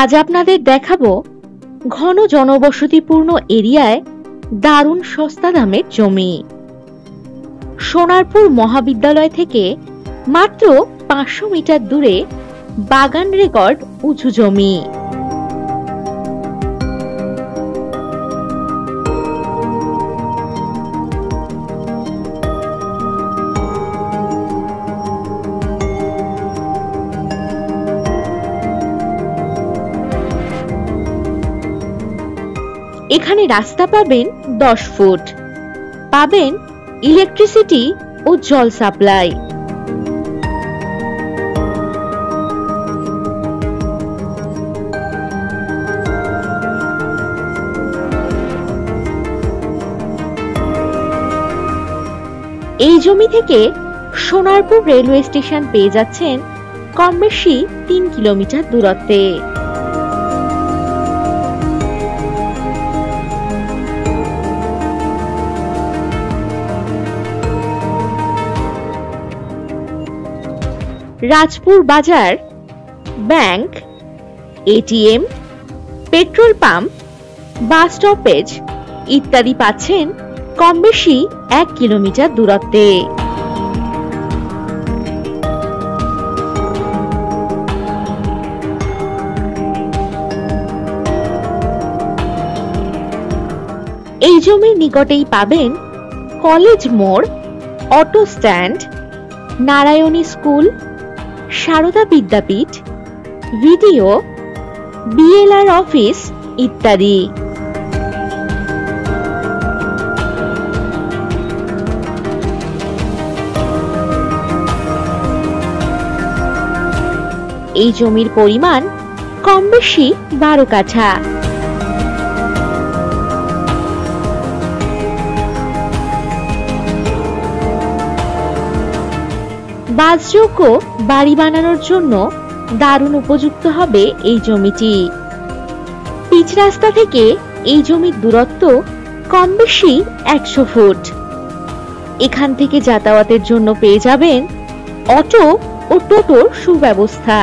আজ আপনাদের দেখাবো ঘন জনবসতিপূর্ণ এরিয়ায় দারুণ সস্তা দামের জমি। সোনারপুর মহাবিদ্যালয় থেকে মাত্র 500 মিটার দূরে বাগান রেকর্ড উঁচু জমি। এখানে রাস্তা পাবেন 10 ফুট, পাবেন ইলেকট্রিসিটি ও জল সাপ্লাই। এই জমি থেকে সোনারপুর রেলওয়ে স্টেশন পেয়ে যাচ্ছেন কম বেশি 3 কিলোমিটার দূরত্বে। রাজপুর বাজার, bank, ATM, petrol pump, bus stoppage ইত্যাদি পাচ্ছেন কম বেশি 1 কিলোমিটার দূরত্বে। এই জমির নিকটেই পাবেন কলেজ মোড়, auto stand, Narayani school, Sarada Vidyapith, video, BLR office ইত্যাদি। এই জমির পরিমাণ কম বেশি 12 কাঠা। বাসযোগ্য বাড়ি বানানোর জন্য দারুণ উপযুক্ত হবে এই জমিটি। পিচ রাস্তা থেকে এই জমির দূরত্ব কম বেশি 100 ফুট। এখান থেকে যাতায়াতের জন্য পেয়ে যাবেন অটো ও টোটোর সুব্যবস্থা।